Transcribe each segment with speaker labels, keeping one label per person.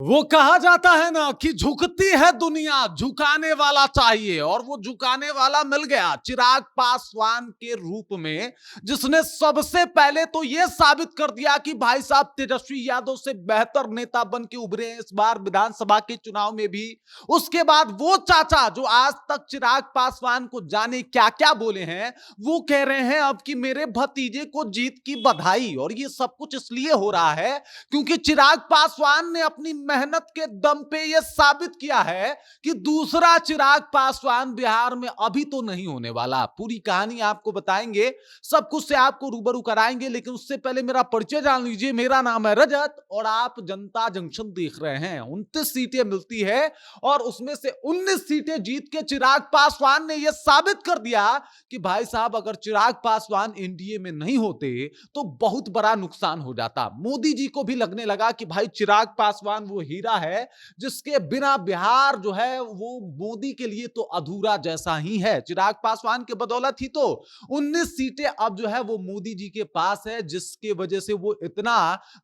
Speaker 1: वो कहा जाता है ना कि झुकती है दुनिया, झुकाने वाला चाहिए, और वो झुकाने वाला मिल गया चिराग पासवान के रूप में, जिसने सबसे पहले तो यह साबित कर दिया कि भाई साहब तेजस्वी यादव से बेहतर नेता बन के उभरे हैं इस बार विधानसभा के चुनाव में भी। उसके बाद वो चाचा जो आज तक चिराग पासवान को जाने क्या क्या बोले हैं, वो कह रहे हैं अब कि मेरे भतीजे को जीत की बधाई। और ये सब कुछ इसलिए हो रहा है क्योंकि चिराग पासवान ने अपनी मेहनत के दम पे यह साबित किया है कि दूसरा चिराग पासवान बिहार में अभी तो नहीं होने वाला। पूरी कहानी आपको बताएंगे, सब कुछ से आपको रूबरू कराएंगे, लेकिन उससे पहले मेरा परिचय जान लीजिए। मेरा नाम है रजत और आप जनता जंक्शन देख रहे हैं। 29 सीटें मिलती है और उसमें से 19 सीटें जीत के चिराग पासवान ने यह साबित कर दिया कि भाई साहब अगर चिराग पासवान एनडीए में नहीं होते तो बहुत बड़ा नुकसान हो जाता। मोदी जी को भी लगने लगा कि भाई चिराग पासवान वो हीरा है जिसके बिना बिहार जो है वो मोदी के लिए तो अधूरा जैसा ही है। चिराग पासवान के बदौलत ही तो 19 सीटें अब जो है वो मोदी जी के पास है, जिसके वजह से वो इतना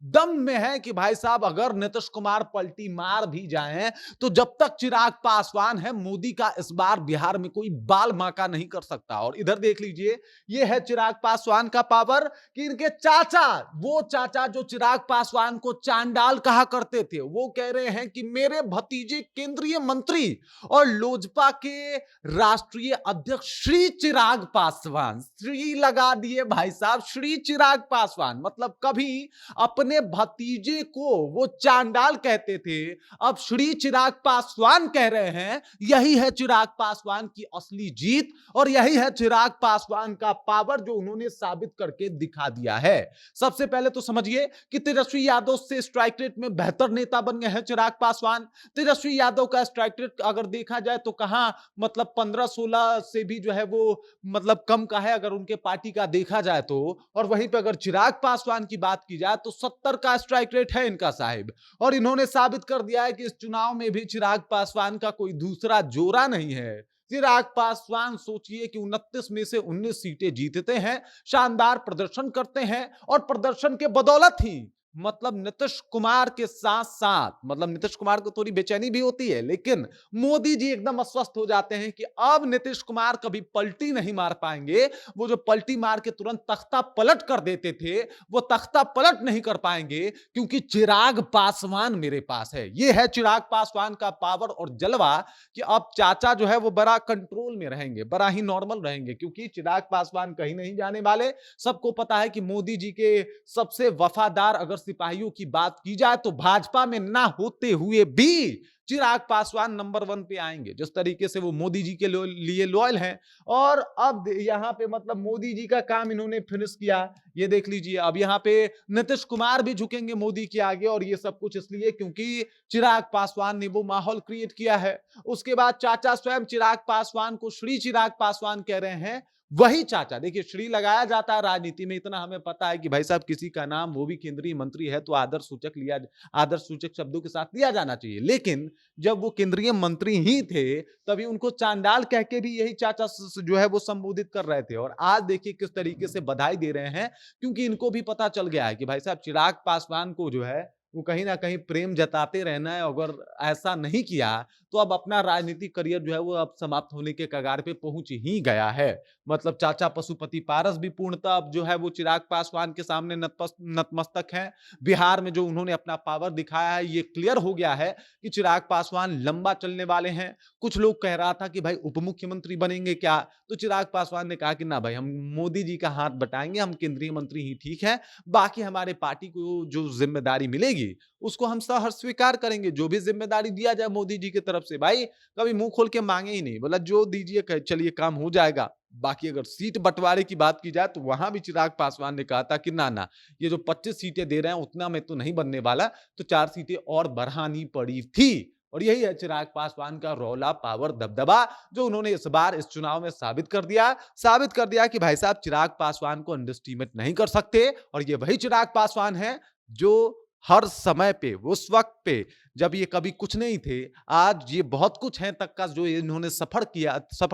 Speaker 1: दम में है कि भाई साहब अगर नीतीश कुमार पलटी मार भी जाएं तो जब तक चिराग पासवान है मोदी का इस बार बिहार में कोई बाल माका नहीं कर सकता। और इधर देख लीजिए, ये है चिराग पासवान का पावर कि इनके चाचा, वो चाचा जो चिराग पासवान को चांडाल कहा करते थे, वो कह रहे हैं कि मेरे भतीजे केंद्रीय मंत्री और लोजपा के राष्ट्रीय अध्यक्ष श्री चिराग पासवान, श्री लगा दिए भाई साहब, श्री चिराग पासवान। मतलब कभी अपने भतीजे को वो चांडाल कहते थे, अब श्री चिराग पासवान कह रहे हैं। यही है चिराग पासवान की असली जीत और यही है चिराग पासवान का पावर जो उन्होंने साबित करके दिखा दिया है। सबसे पहले तो समझिए कि तेजस्वी यादव से स्ट्राइक रेट में बेहतर नेता बन गए हैं चिराग पासवान। तेजस्वी यादव का स्ट्राइक रेट अगर देखा जाए तो कहां, मतलब 15-16 से भी जो है वो मतलब कम का है अगर उनके पार्टी का देखा जाए तो। और वहीं पे अगर चिराग पासवान की बात की जाए तो 70 का स्ट्राइक रेट है इनका साहिब। और इन्होंने साबित कर दिया है कि इस चुनाव में भी चिराग पासवान का कोई दूसरा जोरा नहीं है। चिराग पासवान सोचिए कि 29 में से 19 सीटें जीतते हैं, शानदार प्रदर्शन करते हैं और प्रदर्शन के बदौलत ही मतलब नीतीश कुमार के साथ साथ, मतलब नीतीश कुमार को थोड़ी बेचैनी भी होती है, लेकिन मोदी जी एकदम अस्वस्थ हो जाते हैं कि अब नीतीश कुमार कभी पलटी नहीं मार पाएंगे। वो जो पलटी मार के तुरंत तख्ता पलट कर देते थे, वो तख्ता पलट नहीं कर पाएंगे क्योंकि चिराग पासवान मेरे पास है। ये है चिराग पासवान का पावर और जलवा कि अब चाचा जो है वो बड़ा कंट्रोल में रहेंगे, बड़ा ही नॉर्मल रहेंगे, क्योंकि चिराग पासवान कहीं नहीं जाने वाले। सबको पता है कि मोदी जी के सबसे वफादार अगर सिपाहियों की बात की जाए तो भाजपा में ना होते हुए भी चिराग पासवान नंबर 1 पे आएंगे, जिस तरीके से वो मोदी जी के लिए लॉयल हैं। और अब यहां पे मतलब मोदी जी का काम इन्होंने फिनिश किया। ये देख लीजिए, अब यहां पे नीतीश कुमार भी झुकेंगे मोदी के आगे, और ये सब कुछ इसलिए क्योंकि चिराग पासवान ने वो माहौल क्रिएट किया है। उसके बाद चाचा स्वयं चिराग पासवान को श्री चिराग पासवान कह रहे हैं। वही चाचा, देखिए श्री लगाया जाता है राजनीति में, इतना हमें पता है कि भाई साहब किसी का नाम वो भी केंद्रीय मंत्री है तो आदर्श सूचक शब्दों के साथ लिया जाना चाहिए। लेकिन जब वो केंद्रीय मंत्री ही थे तभी उनको चांडाल कह के भी यही चाचा जो है वो संबोधित कर रहे थे। और आज देखिए किस तरीके से बधाई दे रहे हैं, क्योंकि इनको भी पता चल गया है कि भाई साहब चिराग पासवान को जो है वो कहीं ना कहीं प्रेम जताते रहना है। अगर ऐसा नहीं किया तो अब अपना राजनीतिक करियर जो है वो अब समाप्त होने के कगार पे पहुंच ही गया है। मतलब चाचा पशुपति पारस भी पूर्णतः अब जो है वो चिराग पासवान के सामने नतमस्तक हैं। बिहार में जो उन्होंने अपना पावर दिखाया है, ये क्लियर हो गया है कि चिराग पासवान लंबा चलने वाले हैं। कुछ लोग कह रहा था कि भाई उप मुख्यमंत्री बनेंगे क्या, तो चिराग पासवान ने कहा कि ना भाई, हम मोदी जी का हाथ बटाएंगे, हम केंद्रीय मंत्री ही ठीक है, बाकी हमारे पार्टी को जो जिम्मेदारी मिलेगी उसको हम सहर्ष स्वीकार करेंगे। जो भी जिम्मेदारी दिया जाए मोदी जी की तरफ से, भाई कभी मुंह खोल के मांगे ही नहीं, बोला जो दीजिए चलिए काम हो जाएगा। बाकी अगर सीट बंटवारे की बात की जाए तो वहां भी चिराग पासवान ने कहा था कि ना ना, ये जो 25 सीटें दे रहे हैं उतना में तो नहीं बनने वाला, तो 4 सीटें और बढ़ानी पड़ी थी। और यही है चिराग पासवान का रौला, पावर, दबदबा, जो उन्होंने इस बार इस चुनाव में साबित कर दिया कि भाई साहब चिराग पासवान को अंडर एस्टिमेट नहीं कर सकते। और ये वही चिराग पासवान है जो हर समय पे, उस वक्त पे जब ये कभी कुछ नहीं थे, आज ये बहुत कुछ है तक का जो इन्होंने सफर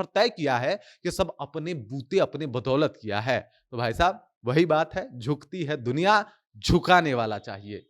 Speaker 1: तय किया है, ये सब अपने बूते, अपने बदौलत किया है। तो भाई साहब वही बात है, झुकती है दुनिया, झुकाने वाला चाहिए।